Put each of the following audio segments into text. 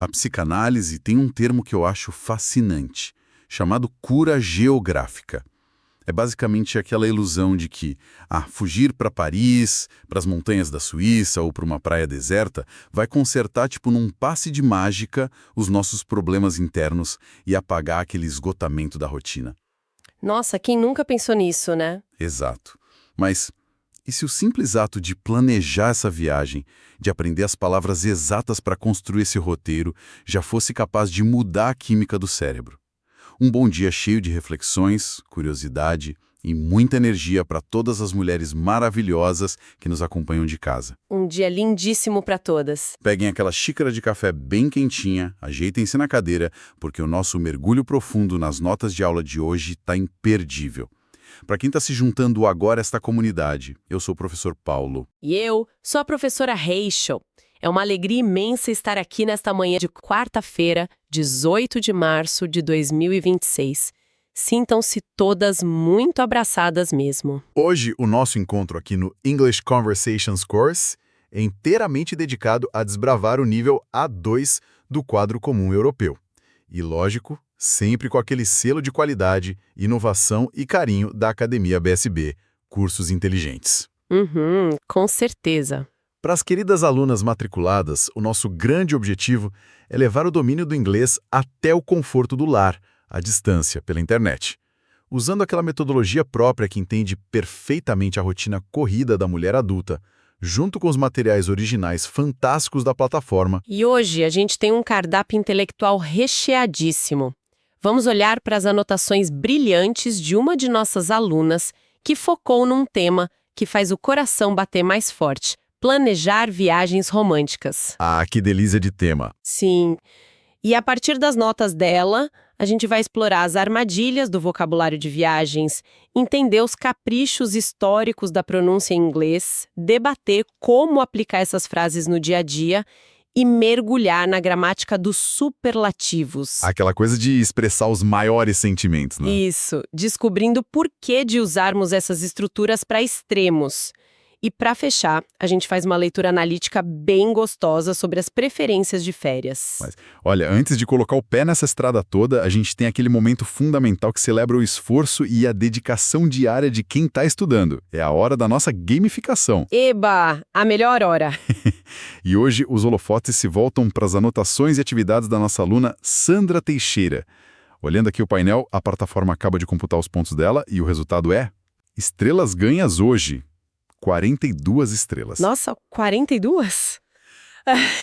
A psicanálise tem um termo que eu acho fascinante, chamado cura geográfica. É basicamente aquela ilusão de que, fugir para Paris, para as montanhas da Suíça ou para uma praia deserta, vai consertar, tipo num passe de mágica, os nossos problemas internos e apagar aquele esgotamento da rotina. Nossa, quem nunca pensou nisso, né? Exato. Mas e se o simples ato de planejar essa viagem, de aprender as palavras exatas para construir esse roteiro, já fosse capaz de mudar a química do cérebro? Um bom dia cheio de reflexões, curiosidade e muita energia para todas as mulheres maravilhosas que nos acompanham de casa. Um dia lindíssimo para todas. Peguem aquela xícara de café bem quentinha, ajeitem-se na cadeira, porque o nosso mergulho profundo nas notas de aula de hoje está imperdível. Para quem está se juntando agora a esta comunidade, eu sou o professor Paulo. E eu sou a professora Rachel. É uma alegria imensa estar aqui nesta manhã de quarta-feira, 18 de março de 2026. Sintam-se todas muito abraçadas mesmo. Hoje, o nosso encontro aqui no English Conversations Course é inteiramente dedicado a desbravar o nível A2 do quadro comum europeu. E, lógico, sempre com aquele selo de qualidade, inovação e carinho da Academia BSB, Cursos Inteligentes. Com certeza. Para as queridas alunas matriculadas, o nosso grande objetivo é levar o domínio do inglês até o conforto do lar, à distância, pela internet. Usando aquela metodologia própria que entende perfeitamente a rotina corrida da mulher adulta, junto com os materiais originais fantásticos da plataforma. E hoje a gente tem um cardápio intelectual recheadíssimo. Vamos olhar para as anotações brilhantes de uma de nossas alunas que focou num tema que faz o coração bater mais forte: planejar viagens românticas. Ah, que delícia de tema! Sim. E a partir das notas dela, a gente vai explorar as armadilhas do vocabulário de viagens, entender os caprichos históricos da pronúncia em inglês, debater como aplicar essas frases no dia a dia e mergulhar na gramática dos superlativos. Aquela coisa de expressar os maiores sentimentos, né? Isso, descobrindo por que de usarmos essas estruturas para extremos. E para fechar, a gente faz uma leitura analítica bem gostosa sobre as preferências de férias. Mas, olha, antes de colocar o pé nessa estrada toda, a gente tem aquele momento fundamental que celebra o esforço e a dedicação diária de quem está estudando. É a hora da nossa gamificação. Eba, a melhor hora! E hoje os holofotes se voltam para as anotações e atividades da nossa aluna Sandra Teixeira. Olhando aqui o painel, a plataforma acaba de computar os pontos dela e o resultado é estrelas ganhas hoje. 42 estrelas. Nossa, 42?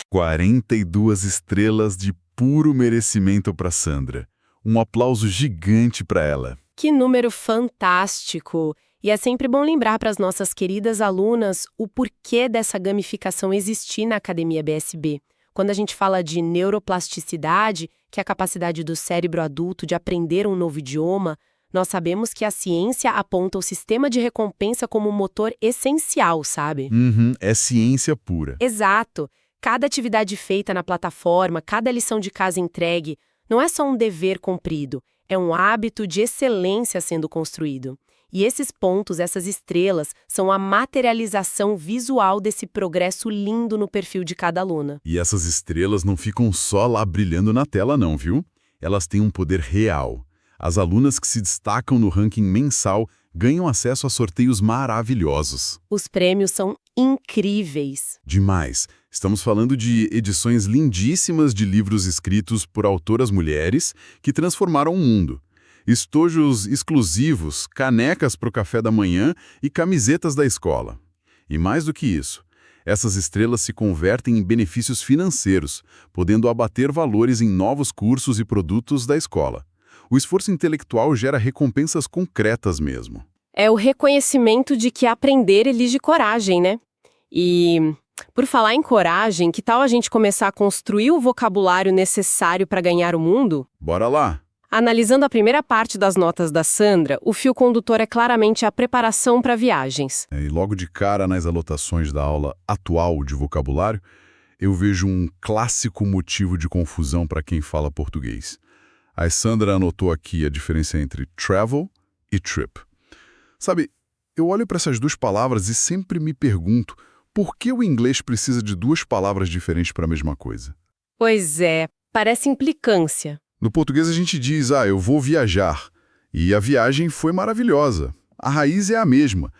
42 estrelas de puro merecimento para Sandra. Um aplauso gigante para ela. Que número fantástico! E é sempre bom lembrar para as nossas queridas alunas o porquê dessa gamificação existir na Academia BSB. Quando a gente fala de neuroplasticidade, que é a capacidade do cérebro adulto de aprender um novo idioma, nós sabemos que a ciência aponta o sistema de recompensa como um motor essencial, sabe? É ciência pura. Exato. Cada atividade feita na plataforma, cada lição de casa entregue, não é só um dever cumprido, é um hábito de excelência sendo construído. E esses pontos, essas estrelas, são a materialização visual desse progresso lindo no perfil de cada aluna. E essas estrelas não ficam só lá brilhando na tela não, viu? Elas têm um poder real. As alunas que se destacam no ranking mensal ganham acesso a sorteios maravilhosos. Os prêmios são incríveis. Demais! Estamos falando de edições lindíssimas de livros escritos por autoras mulheres que transformaram o mundo. Estojos exclusivos, canecas para o café da manhã e camisetas da escola. E mais do que isso, essas estrelas se convertem em benefícios financeiros, podendo abater valores em novos cursos e produtos da escola. O esforço intelectual gera recompensas concretas mesmo. É o reconhecimento de que aprender exige coragem, né? E, por falar em coragem, que tal a gente começar a construir o vocabulário necessário para ganhar o mundo? Bora lá! Analisando a primeira parte das notas da Sandra, o fio condutor é claramente a preparação para viagens. E logo de cara nas anotações da aula atual de vocabulário, eu vejo um clássico motivo de confusão para quem fala português. A Sandra anotou aqui a diferença entre travel e trip. Sabe, eu olho para essas duas palavras e sempre me pergunto por que o inglês precisa de duas palavras diferentes para a mesma coisa. Pois é, parece implicância. No português a gente diz, eu vou viajar. E a viagem foi maravilhosa. A raiz é a mesma.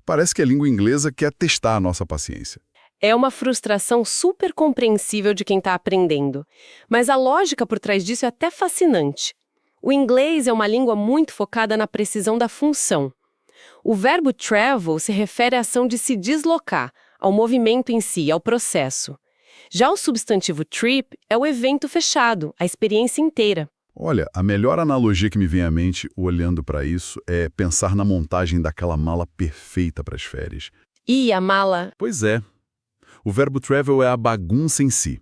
Parece que a língua inglesa quer testar a nossa paciência. É uma frustração super compreensível de quem está aprendendo. Mas a lógica por trás disso é até fascinante. O inglês é uma língua muito focada na precisão da função. O verbo travel se refere à ação de se deslocar, ao movimento em si, ao processo. Já o substantivo trip é o evento fechado, a experiência inteira. Olha, a melhor analogia que me vem à mente olhando para isso é pensar na montagem daquela mala perfeita para as férias. E a mala... Pois é. O verbo travel é a bagunça em si.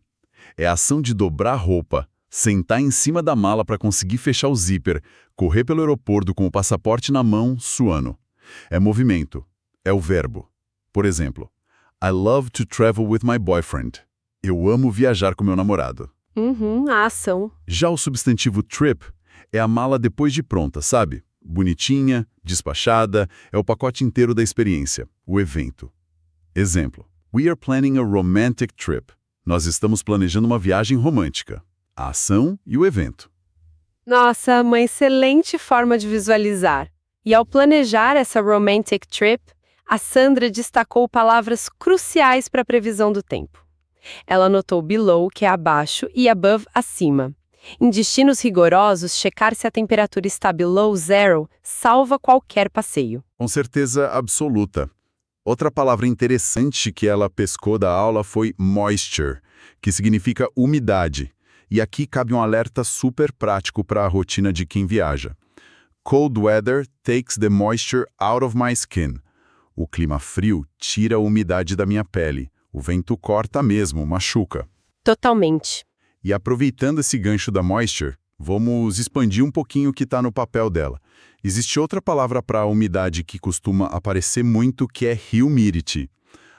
É a ação de dobrar a roupa, sentar em cima da mala para conseguir fechar o zíper, correr pelo aeroporto com o passaporte na mão, suando. É movimento. É o verbo. Por exemplo, I love to travel with my boyfriend. Eu amo viajar com meu namorado. A ação. Já o substantivo trip é a mala depois de pronta, sabe? Bonitinha, despachada, é o pacote inteiro da experiência, o evento. Exemplo. We are planning a romantic trip. Nós estamos planejando uma viagem romântica. A ação e o evento. Nossa, uma excelente forma de visualizar. E ao planejar essa romantic trip, a Sandra destacou palavras cruciais para a previsão do tempo. Ela anotou below, que é abaixo, e above, acima. Em destinos rigorosos, checar se a temperatura está below zero salva qualquer passeio. Com certeza absoluta. Outra palavra interessante que ela pescou da aula foi moisture, que significa umidade. E aqui cabe um alerta super prático para a rotina de quem viaja. Cold weather takes the moisture out of my skin. O clima frio tira a umidade da minha pele. O vento corta mesmo, machuca. Totalmente. E aproveitando esse gancho da moisture, vamos expandir um pouquinho o que está no papel dela. Existe outra palavra para a umidade que costuma aparecer muito, que é humidity.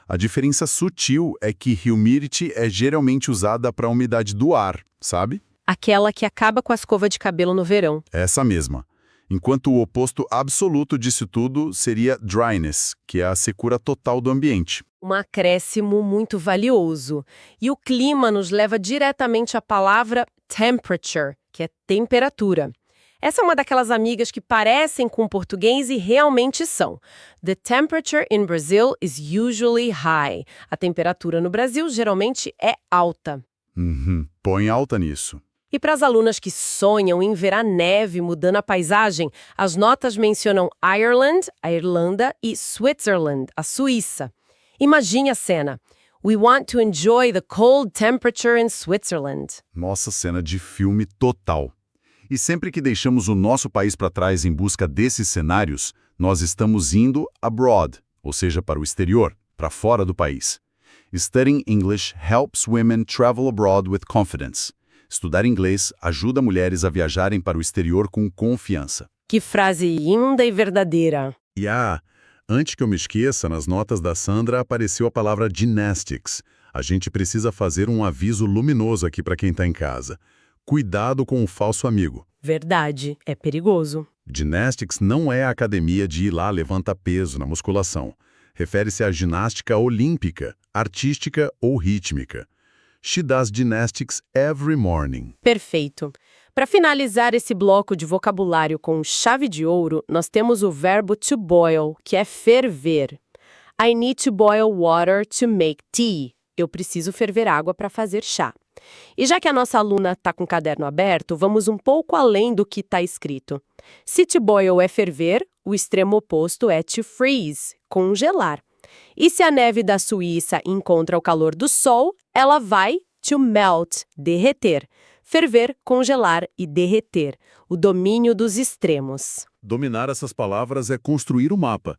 A diferença sutil é que humidity é geralmente usada para a umidade do ar, sabe? Aquela que acaba com a escova de cabelo no verão. Essa mesma. Enquanto o oposto absoluto disso tudo seria dryness, que é a secura total do ambiente. Um acréscimo muito valioso. E o clima nos leva diretamente à palavra temperature, que é temperatura. Essa é uma daquelas amigas que parecem com português e realmente são. The temperature in Brazil is usually high. A temperatura no Brasil geralmente é alta. Põe alta nisso. E para as alunas que sonham em ver a neve mudando a paisagem, as notas mencionam Ireland, a Irlanda, e Switzerland, a Suíça. Imagine a cena. We want to enjoy the cold temperature in Switzerland. Nossa, cena de filme total. E sempre que deixamos o nosso país para trás em busca desses cenários, nós estamos indo abroad, ou seja, para o exterior, para fora do país. Studying English helps women travel abroad with confidence. Estudar inglês ajuda mulheres a viajarem para o exterior com confiança. Que frase linda e verdadeira. E antes que eu me esqueça, nas notas da Sandra apareceu a palavra gymnastics. A gente precisa fazer um aviso luminoso aqui para quem está em casa. Cuidado com o falso amigo. Verdade, é perigoso. Gymnastics não é a academia de ir lá levantar peso na musculação. Refere-se à ginástica olímpica, artística ou rítmica. She does gymnastics every morning. Perfeito. Para finalizar esse bloco de vocabulário com chave de ouro, nós temos o verbo to boil, que é ferver. I need to boil water to make tea. Eu preciso ferver água para fazer chá. E já que a nossa aluna está com o caderno aberto, vamos um pouco além do que está escrito. Se to boil é ferver, o extremo oposto é to freeze, congelar. E se a neve da Suíça encontra o calor do sol, ela vai to melt, derreter. Ferver, congelar e derreter. O domínio dos extremos. Dominar essas palavras é construir o mapa.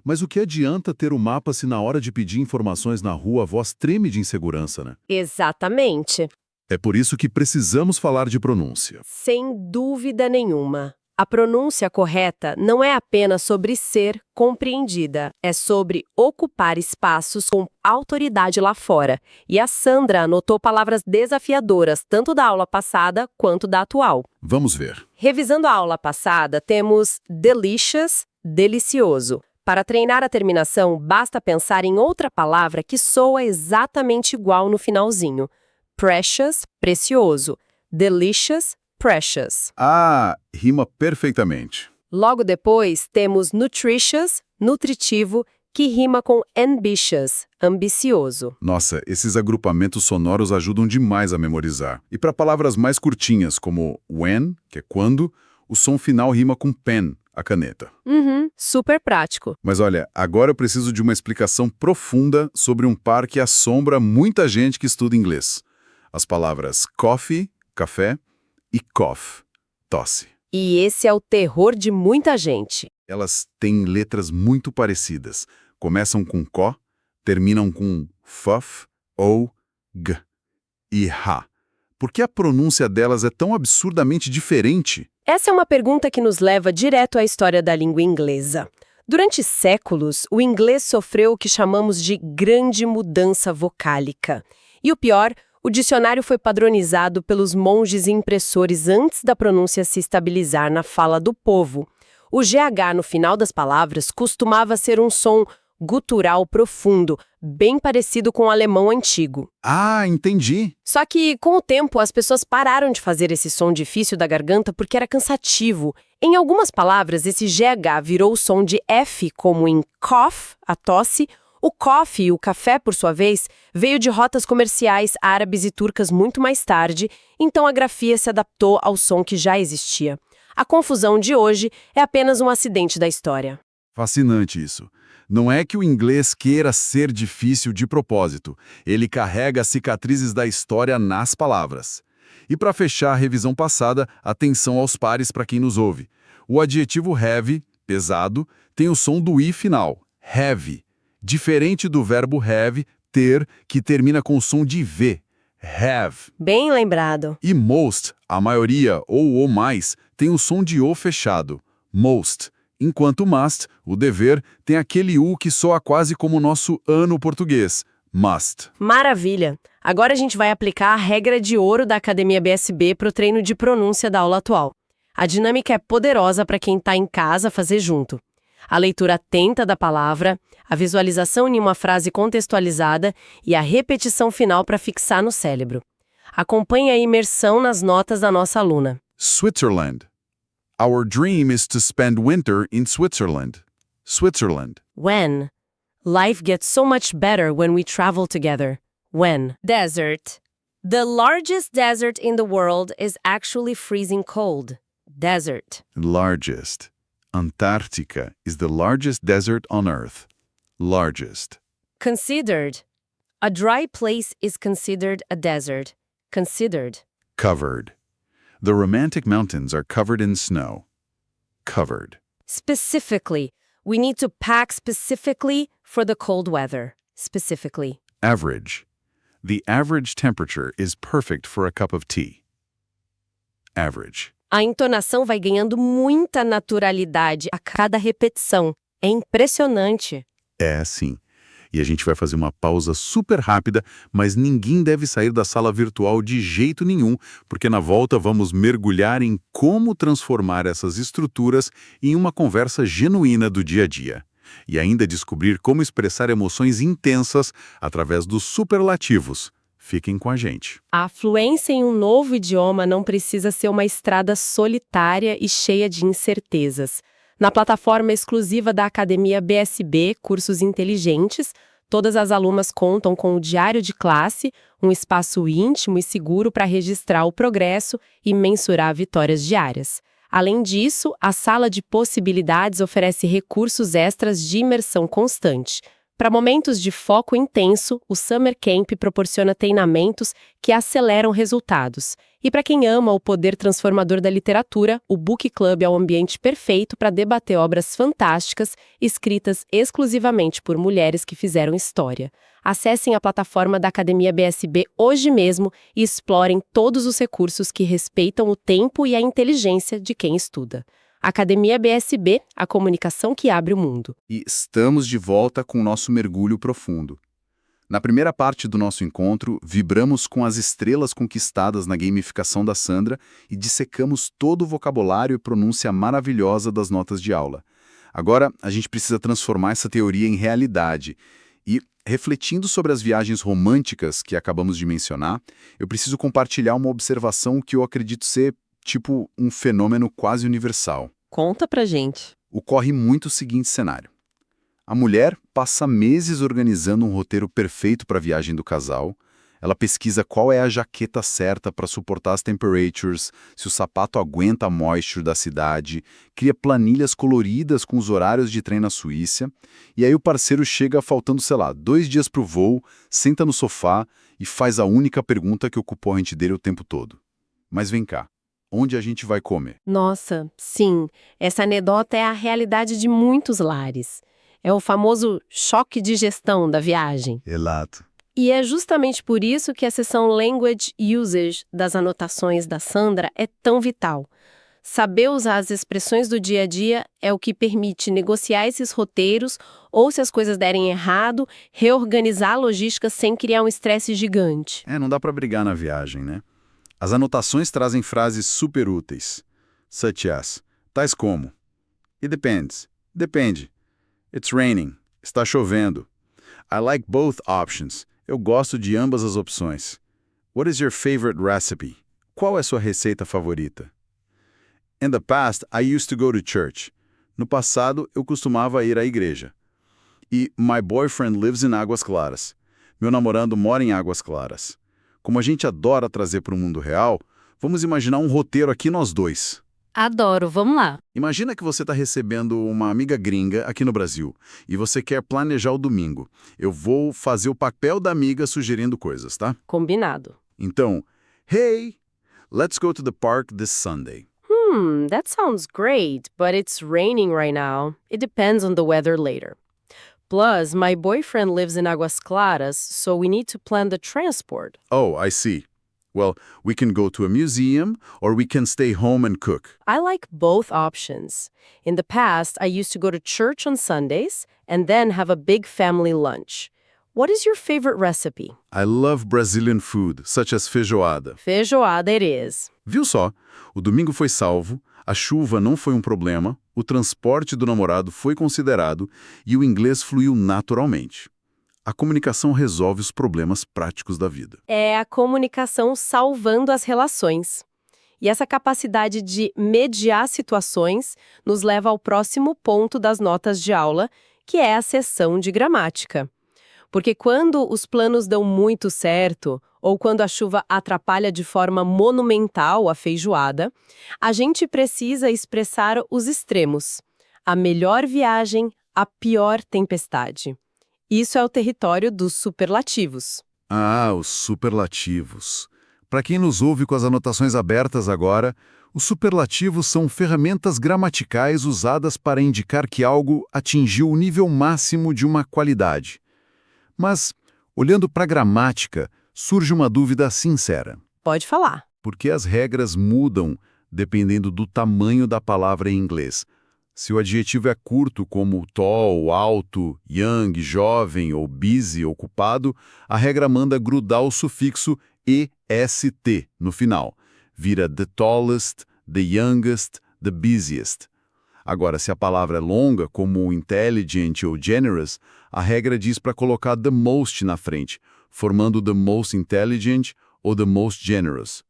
Mas o que adianta ter o mapa se na hora de pedir informações na rua a voz treme de insegurança, né? Exatamente. É por isso que precisamos falar de pronúncia. Sem dúvida nenhuma. A pronúncia correta não é apenas sobre ser compreendida, é sobre ocupar espaços com autoridade lá fora. E a Sandra anotou palavras desafiadoras, tanto da aula passada quanto da atual. Vamos ver. Revisando a aula passada, temos delicious, delicioso. Para treinar a terminação, basta pensar em outra palavra que soa exatamente igual no finalzinho. precious, precioso. Delicious, precious. Ah, rima perfeitamente. Logo depois, temos nutritious, nutritivo, que rima com ambitious, ambicioso. Nossa, esses agrupamentos sonoros ajudam demais a memorizar. E para palavras mais curtinhas, como when, que é quando, o som final rima com pen, a caneta. Super prático. Mas olha, agora eu preciso de uma explicação profunda sobre um par que assombra muita gente que estuda inglês. As palavras coffee, café, e cough, tosse. E esse é o terror de muita gente. Elas têm letras muito parecidas. Começam com có, terminam com fuf ou g e ha. Por que a pronúncia delas é tão absurdamente diferente? Essa é uma pergunta que nos leva direto à história da língua inglesa. Durante séculos, o inglês sofreu o que chamamos de grande mudança vocálica. E o pior, o dicionário foi padronizado pelos monges e impressores antes da pronúncia se estabilizar na fala do povo. O GH no final das palavras costumava ser um som gutural profundo, bem parecido com o alemão antigo. Ah, entendi. Só que, com o tempo, as pessoas pararam de fazer esse som difícil da garganta porque era cansativo. Em algumas palavras, esse GH virou o som de F, como em cough, a tosse. O coffee, o café, por sua vez, veio de rotas comerciais árabes e turcas muito mais tarde, então a grafia se adaptou ao som que já existia. A confusão de hoje é apenas um acidente da história. Fascinante isso. Não é que o inglês queira ser difícil de propósito. Ele carrega as cicatrizes da história nas palavras. E para fechar a revisão passada, atenção aos pares para quem nos ouve. O adjetivo heavy, pesado, tem o som do i final, heavy. Diferente do verbo have, ter, que termina com o som de V, have. Bem lembrado. E most, a maioria ou o mais, tem o som de o fechado, most. Enquanto must, o dever, tem aquele u que soa quase como o nosso ano português, must. Maravilha! Agora a gente vai aplicar a regra de ouro da Academia BSB para o treino de pronúncia da aula atual. A dinâmica é poderosa para quem está em casa fazer junto. A leitura atenta da palavra, a visualização em uma frase contextualizada e a repetição final para fixar no cérebro. Acompanhe a imersão nas notas da nossa aluna. Switzerland. Our dream is to spend winter in Switzerland. Switzerland. When? Life gets so much better when we travel together. When? Desert. The largest desert in the world is actually freezing cold. Desert. Largest. Antarctica is the largest desert on Earth. Largest. Considered. A dry place is considered a desert. Considered. Covered. The romantic mountains are covered in snow. Covered. Specifically. We need to pack specifically for the cold weather. Specifically. Average. The average temperature is perfect for a cup of tea. Average. A entonação vai ganhando muita naturalidade a cada repetição. É impressionante. É, sim. E a gente vai fazer uma pausa super rápida, mas ninguém deve sair da sala virtual de jeito nenhum, porque na volta vamos mergulhar em como transformar essas estruturas em uma conversa genuína do dia a dia. E ainda descobrir como expressar emoções intensas através dos superlativos. Fiquem com a gente. A fluência em um novo idioma não precisa ser uma estrada solitária e cheia de incertezas. Na plataforma exclusiva da Academia BSB Cursos Inteligentes, todas as alunas contam com o diário de classe, um espaço íntimo e seguro para registrar o progresso e mensurar vitórias diárias. Além disso, a sala de possibilidades oferece recursos extras de imersão constante. Para momentos de foco intenso, o Summer Camp proporciona treinamentos que aceleram resultados. E para quem ama o poder transformador da literatura, o Book Club é o ambiente perfeito para debater obras fantásticas escritas exclusivamente por mulheres que fizeram história. Acessem a plataforma da Academia BSB hoje mesmo e explorem todos os recursos que respeitam o tempo e a inteligência de quem estuda. Academia BSB, a comunicação que abre o mundo. E estamos de volta com o nosso mergulho profundo. Na primeira parte do nosso encontro, vibramos com as estrelas conquistadas na gamificação da Sandra e dissecamos todo o vocabulário e pronúncia maravilhosa das notas de aula. Agora, a gente precisa transformar essa teoria em realidade. E, refletindo sobre as viagens românticas que acabamos de mencionar, eu preciso compartilhar uma observação que eu acredito ser, tipo, um fenômeno quase universal. Conta pra gente. Ocorre muito o seguinte cenário. A mulher passa meses organizando um roteiro perfeito para a viagem do casal. Ela pesquisa qual é a jaqueta certa para suportar as temperatures, se o sapato aguenta a moisture da cidade, cria planilhas coloridas com os horários de trem na Suíça, e aí o parceiro chega faltando, sei lá, 2 dias para o voo, senta no sofá e faz a única pergunta que ocupou a mente dele o tempo todo. Mas vem cá, onde a gente vai comer? Nossa, sim, essa anedota é a realidade de muitos lares. É o famoso choque de gestão da viagem. Exato. E é justamente por isso que a seção Language Usage das anotações da Sandra é tão vital. Saber usar as expressões do dia a dia é o que permite negociar esses roteiros ou, se as coisas derem errado, reorganizar a logística sem criar um estresse gigante. Não dá para brigar na viagem, né? As anotações trazem frases super úteis, such as, tais como, it depends, depende, it's raining, está chovendo, I like both options, eu gosto de ambas as opções. What is your favorite recipe? Qual é sua receita favorita? In the past, I used to go to church. No passado, eu costumava ir à igreja. E my boyfriend lives in Águas Claras. Meu namorado mora em Águas Claras. Como a gente adora trazer para o mundo real, vamos imaginar um roteiro aqui nós dois. Adoro, vamos lá. Imagina que você está recebendo uma amiga gringa aqui no Brasil e você quer planejar o domingo. Eu vou fazer o papel da amiga sugerindo coisas, tá? Combinado. Então, hey, let's go to the park this Sunday. That sounds great, but it's raining right now. It depends on the weather later. Plus, my boyfriend lives in Águas Claras, so we need to plan the transport. Oh, I see. Well, we can go to a museum or we can stay home and cook. I like both options. In the past, I used to go to church on Sundays and then have a big family lunch. What is your favorite recipe? I love Brazilian food, such as feijoada. Feijoada it is. Viu só? O domingo foi salvo, a chuva não foi um problema, o transporte do namorado foi considerado e o inglês fluiu naturalmente. A comunicação resolve os problemas práticos da vida. É a comunicação salvando as relações. E essa capacidade de mediar situações nos leva ao próximo ponto das notas de aula, que é a seção de gramática. Porque quando os planos dão muito certo, ou quando a chuva atrapalha de forma monumental a feijoada, a gente precisa expressar os extremos. A melhor viagem, a pior tempestade. Isso é o território dos superlativos. Ah, os superlativos. Para quem nos ouve com as anotações abertas agora, os superlativos são ferramentas gramaticais usadas para indicar que algo atingiu o nível máximo de uma qualidade. Mas, olhando para a gramática, surge uma dúvida sincera. Pode falar. Por que as regras mudam dependendo do tamanho da palavra em inglês? Se o adjetivo é curto, como tall, alto, young, jovem ou busy, ocupado, a regra manda grudar o sufixo est no final. Vira the tallest, the youngest, the busiest. Agora, se a palavra é longa, como intelligent ou generous, a regra diz para colocar the most na frente, formando the most intelligent ou the most generous.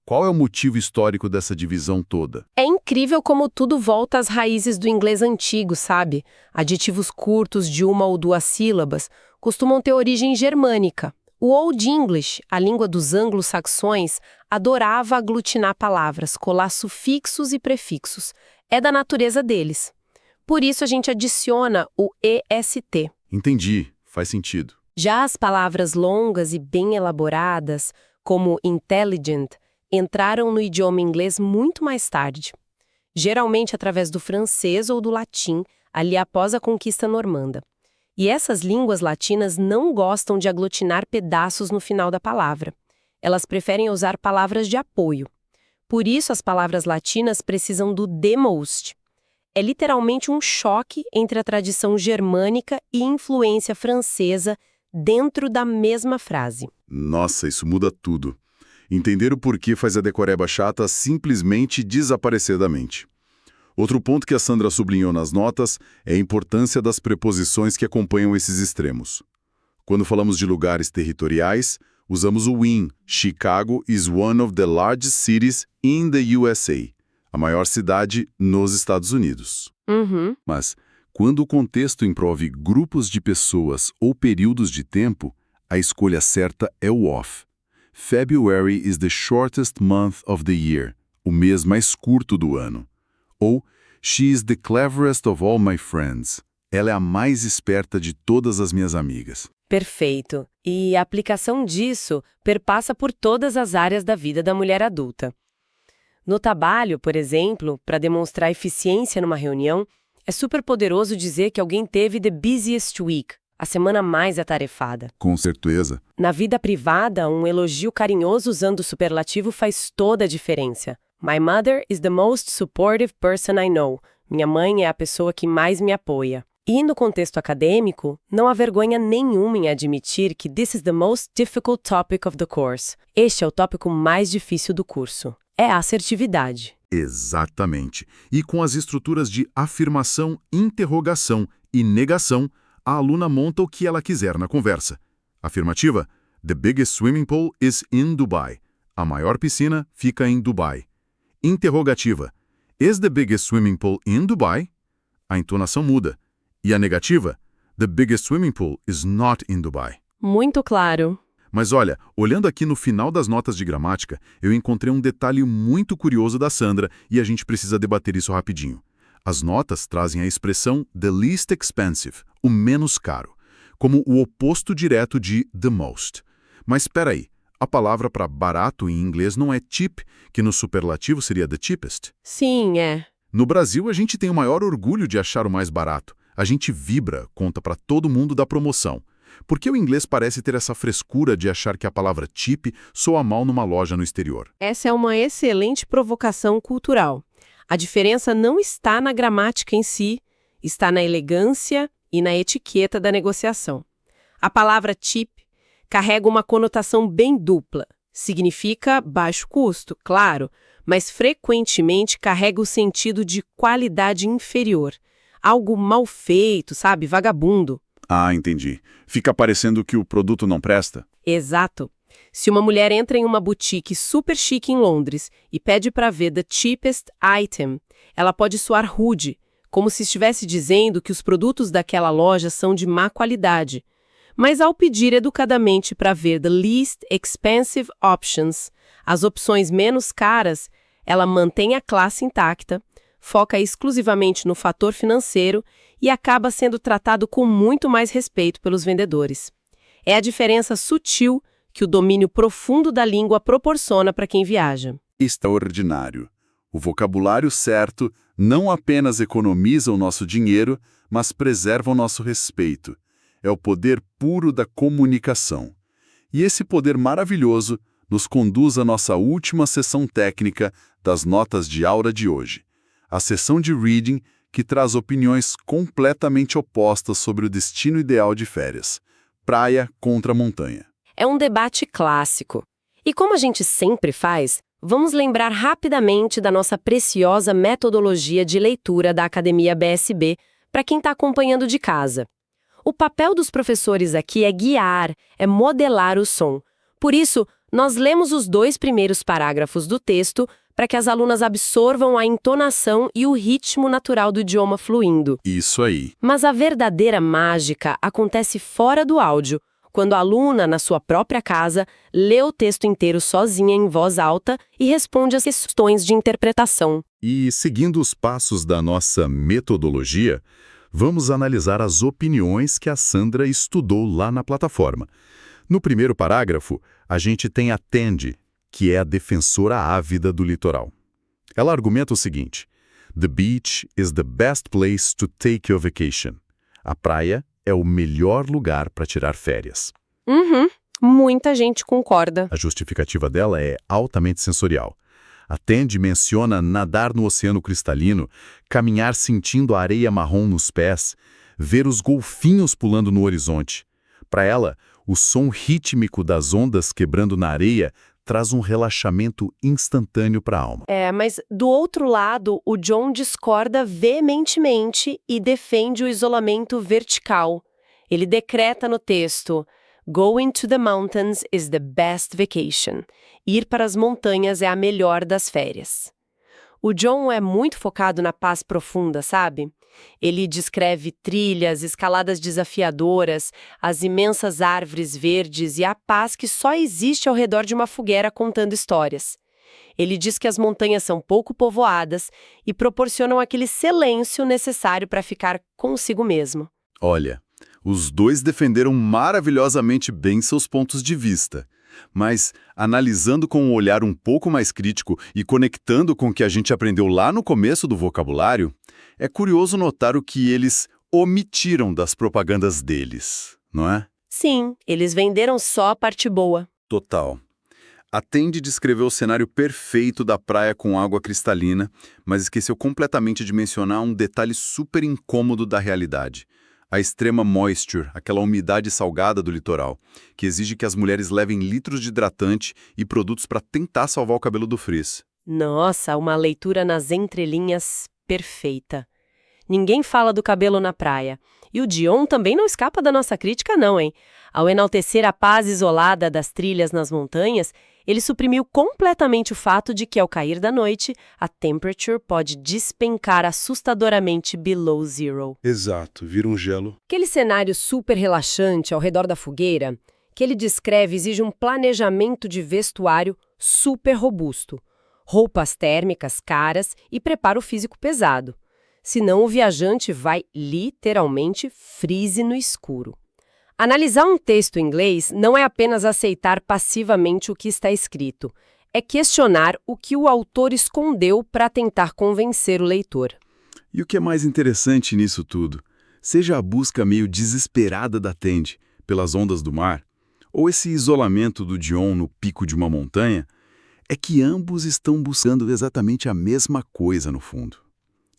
Qual é o motivo histórico dessa divisão toda? É incrível como tudo volta às raízes do inglês antigo, sabe? Adjetivos curtos de 1 ou 2 sílabas costumam ter origem germânica. O Old English, a língua dos anglo-saxões, adorava aglutinar palavras, colar sufixos e prefixos. É da natureza deles. Por isso a gente adiciona o EST. Entendi, faz sentido. Já as palavras longas e bem elaboradas, como intelligent, entraram no idioma inglês muito mais tarde. Geralmente através do francês ou do latim, ali após a conquista normanda. E essas línguas latinas não gostam de aglutinar pedaços no final da palavra. Elas preferem usar palavras de apoio. Por isso as palavras latinas precisam do the most. É literalmente um choque entre a tradição germânica e influência francesa dentro da mesma frase. Nossa, isso muda tudo. Entender o porquê faz a decoreba chata simplesmente desaparecer da mente. Outro ponto que a Sandra sublinhou nas notas é a importância das preposições que acompanham esses extremos. Quando falamos de lugares territoriais, usamos o IN. Chicago is one of the largest cities in the USA. A maior cidade nos Estados Unidos. Uhum. Mas, quando o contexto envolve grupos de pessoas ou períodos de tempo, a escolha certa é o off. February is the shortest month of the year, o mês mais curto do ano. Ou, she is the cleverest of all my friends. Ela é a mais esperta de todas as minhas amigas. Perfeito. E a aplicação disso perpassa por todas as áreas da vida da mulher adulta. No trabalho, por exemplo, para demonstrar eficiência numa reunião, é super poderoso dizer que alguém teve the busiest week, a semana mais atarefada. Com certeza. Na vida privada, um elogio carinhoso usando o superlativo faz toda a diferença. My mother is the most supportive person I know. Minha mãe é a pessoa que mais me apoia. E no contexto acadêmico, não há vergonha nenhuma em admitir que this is the most difficult topic of the course. Este é o tópico mais difícil do curso. É a assertividade. Exatamente. E com as estruturas de afirmação, interrogação e negação, a aluna monta o que ela quiser na conversa. Afirmativa: The biggest swimming pool is in Dubai. A maior piscina fica em Dubai. Interrogativa: Is the biggest swimming pool in Dubai? A entonação muda. E a negativa: The biggest swimming pool is not in Dubai. Muito claro. Mas olha, olhando aqui no final das notas de gramática, eu encontrei um detalhe muito curioso da Sandra e a gente precisa debater isso rapidinho. As notas trazem a expressão the least expensive, o menos caro, como o oposto direto de the most. Mas espera aí, a palavra para barato em inglês não é cheap, que no superlativo seria the cheapest? Sim, é. No Brasil, a gente tem o maior orgulho de achar o mais barato. A gente vibra, conta para todo mundo da promoção. Por que o inglês parece ter essa frescura de achar que a palavra cheap soa mal numa loja no exterior? Essa é uma excelente provocação cultural. A diferença não está na gramática em si, está na elegância e na etiqueta da negociação. A palavra cheap carrega uma conotação bem dupla. Significa baixo custo, claro, mas frequentemente carrega o sentido de qualidade inferior. Algo mal feito, sabe? Vagabundo. Ah, entendi. Fica parecendo que o produto não presta? Exato. Se uma mulher entra em uma boutique super chique em Londres e pede para ver the cheapest item, ela pode soar rude, como se estivesse dizendo que os produtos daquela loja são de má qualidade. Mas ao pedir educadamente para ver the least expensive options, as opções menos caras, ela mantém a classe intacta, foca exclusivamente no fator financeiro e acaba sendo tratado com muito mais respeito pelos vendedores. É a diferença sutil que o domínio profundo da língua proporciona para quem viaja. Extraordinário. O vocabulário certo não apenas economiza o nosso dinheiro, mas preserva o nosso respeito. É o poder puro da comunicação. E esse poder maravilhoso nos conduz à nossa última sessão técnica das notas de aula de hoje. A sessão de reading que traz opiniões completamente opostas sobre o destino ideal de férias. Praia contra montanha. É um debate clássico. E como a gente sempre faz, vamos lembrar rapidamente da nossa preciosa metodologia de leitura da Academia BSB para quem está acompanhando de casa. O papel dos professores aqui é guiar, é modelar o som. Por isso, nós lemos os 2 primeiros parágrafos do texto para que as alunas absorvam a entonação e o ritmo natural do idioma fluindo. Isso aí. Mas a verdadeira mágica acontece fora do áudio, quando a aluna, na sua própria casa, lê o texto inteiro sozinha em voz alta e responde às questões de interpretação. E, seguindo os passos da nossa metodologia, vamos analisar as opiniões que a Sandra estudou lá na plataforma. No primeiro parágrafo, a gente tem a Tandy, que é a defensora ávida do litoral. Ela argumenta o seguinte: The beach is the best place to take your vacation. A praia é o melhor lugar para tirar férias. Muita gente concorda. A justificativa dela é altamente sensorial. A Tandy menciona nadar no oceano cristalino, caminhar sentindo a areia marrom nos pés, ver os golfinhos pulando no horizonte. Para ela, o som rítmico das ondas quebrando na areia traz um relaxamento instantâneo para a alma. Mas do outro lado, o John discorda veementemente e defende o isolamento vertical. Ele decreta no texto: Going to the mountains is the best vacation. Ir para as montanhas é a melhor das férias. O John é muito focado na paz profunda, sabe? Ele descreve trilhas, escaladas desafiadoras, as imensas árvores verdes e a paz que só existe ao redor de uma fogueira contando histórias. Ele diz que as montanhas são pouco povoadas e proporcionam aquele silêncio necessário para ficar consigo mesmo. Olha, os dois defenderam maravilhosamente bem seus pontos de vista. Mas, analisando com um olhar um pouco mais crítico e conectando com o que a gente aprendeu lá no começo do vocabulário, é curioso notar o que eles omitiram das propagandas deles, não é? Sim, eles venderam só a parte boa. Total. A Tandy descreveu o cenário perfeito da praia com água cristalina, mas esqueceu completamente de mencionar um detalhe super incômodo da realidade. A extrema moisture, aquela umidade salgada do litoral, que exige que as mulheres levem litros de hidratante e produtos para tentar salvar o cabelo do frizz. Nossa, uma leitura nas entrelinhas perfeita. Ninguém fala do cabelo na praia. E o Dion também não escapa da nossa crítica não, hein? Ao enaltecer a paz isolada das trilhas nas montanhas, ele suprimiu completamente o fato de que, ao cair da noite, a temperature pode despencar assustadoramente below zero. Exato, vira um gelo. Aquele cenário super relaxante ao redor da fogueira, que ele descreve, exige um planejamento de vestuário super robusto, roupas térmicas caras e preparo físico pesado. Senão o viajante vai literalmente freeze no escuro. Analisar um texto em inglês não é apenas aceitar passivamente o que está escrito, é questionar o que o autor escondeu para tentar convencer o leitor. E o que é mais interessante nisso tudo, seja a busca meio desesperada da Tandy pelas ondas do mar, ou esse isolamento do Dion no pico de uma montanha, é que ambos estão buscando exatamente a mesma coisa no fundo.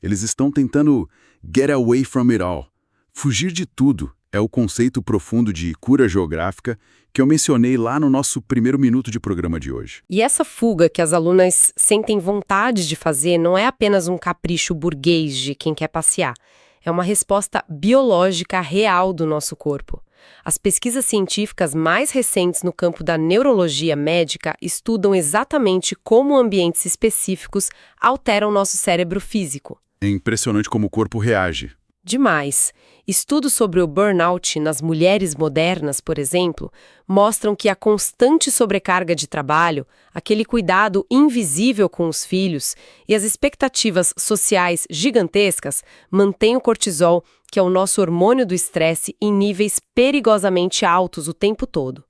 Eles estão tentando get away from it all, fugir de tudo. É o conceito profundo de cura geográfica que eu mencionei lá no nosso primeiro minuto de programa de hoje. E essa fuga que as alunas sentem vontade de fazer não é apenas um capricho burguês de quem quer passear. É uma resposta biológica real do nosso corpo. As pesquisas científicas mais recentes no campo da neurologia médica estudam exatamente como ambientes específicos alteram nosso cérebro físico. É impressionante como o corpo reage. Demais. Estudos sobre o burnout nas mulheres modernas, por exemplo, mostram que a constante sobrecarga de trabalho, aquele cuidado invisível com os filhos e as expectativas sociais gigantescas mantêm o cortisol, que é o nosso hormônio do estresse, em níveis perigosamente altos o tempo todo.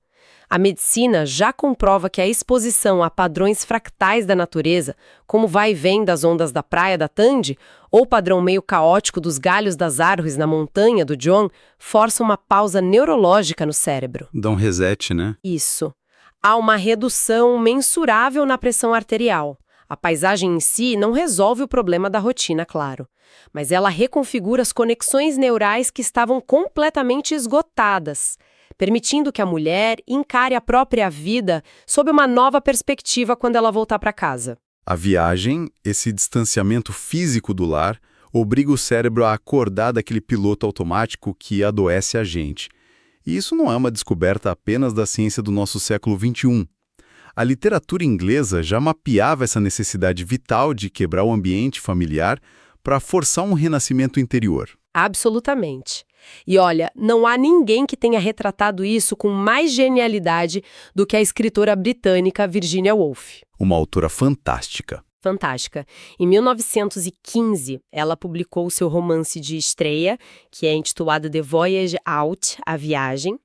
A medicina já comprova que a exposição a padrões fractais da natureza, como vai e vem das ondas da praia da Tandy, ou o padrão meio caótico dos galhos das árvores na montanha do John, força uma pausa neurológica no cérebro. Dá um reset, né? Isso. Há uma redução mensurável na pressão arterial. A paisagem em si não resolve o problema da rotina, claro, mas ela reconfigura as conexões neurais que estavam completamente esgotadas, permitindo que a mulher encare a própria vida sob uma nova perspectiva quando ela voltar para casa. A viagem, esse distanciamento físico do lar, obriga o cérebro a acordar daquele piloto automático que adoece a gente. E isso não é uma descoberta apenas da ciência do nosso século XXI. A literatura inglesa já mapeava essa necessidade vital de quebrar o ambiente familiar para forçar um renascimento interior. Absolutamente. E olha, não há ninguém que tenha retratado isso com mais genialidade do que a escritora britânica Virginia Woolf. Uma autora fantástica. Fantástica. Em 1915, ela publicou seu romance de estreia, que é intitulado The Voyage Out, A Viagem.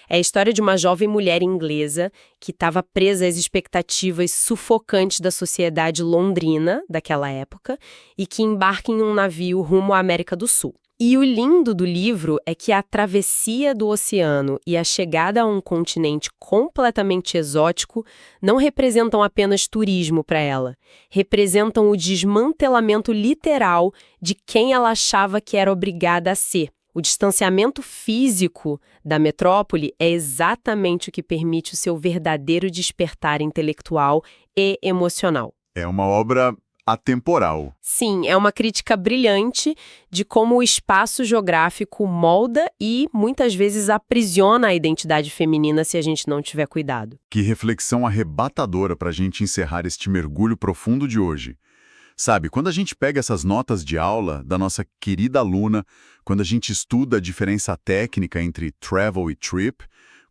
É a história de uma jovem mulher inglesa que estava presa às expectativas sufocantes da sociedade londrina daquela época e que embarca em um navio rumo à América do Sul. E o lindo do livro é que a travessia do oceano e a chegada a um continente completamente exótico não representam apenas turismo para ela, representam o desmantelamento literal de quem ela achava que era obrigada a ser. O distanciamento físico da metrópole é exatamente o que permite o seu verdadeiro despertar intelectual e emocional. É uma obra atemporal. Sim, é uma crítica brilhante de como o espaço geográfico molda e, muitas vezes, aprisiona a identidade feminina se a gente não tiver cuidado. Que reflexão arrebatadora para a gente encerrar este mergulho profundo de hoje. Sabe, quando a gente pega essas notas de aula da nossa querida aluna, quando a gente estuda a diferença técnica entre travel e trip,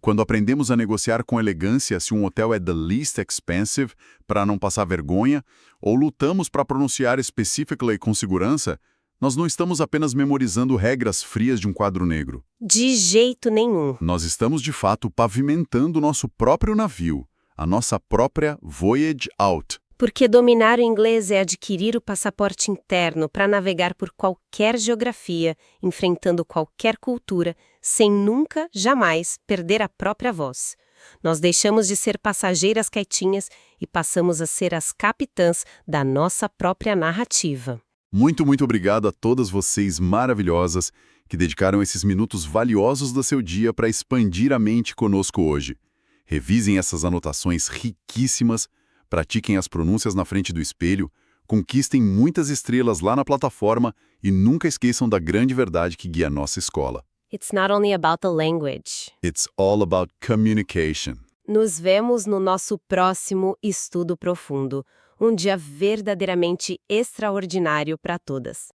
quando aprendemos a negociar com elegância se um hotel é the least expensive para não passar vergonha, ou lutamos para pronunciar specifically com segurança, nós não estamos apenas memorizando regras frias de um quadro negro. De jeito nenhum. Nós estamos, de fato, pavimentando o nosso próprio navio, a nossa própria voyage out. Porque dominar o inglês é adquirir o passaporte interno para navegar por qualquer geografia, enfrentando qualquer cultura, sem nunca, jamais, perder a própria voz. Nós deixamos de ser passageiras quietinhas e passamos a ser as capitãs da nossa própria narrativa. Muito, muito obrigado a todas vocês maravilhosas que dedicaram esses minutos valiosos do seu dia para expandir a mente conosco hoje. Revisem essas anotações riquíssimas, pratiquem as pronúncias na frente do espelho, conquistem muitas estrelas lá na plataforma e nunca esqueçam da grande verdade que guia a nossa escola. It's not only about the language. It's all about communication. Nos vemos no nosso próximo Estudo Profundo, um dia verdadeiramente extraordinário para todas.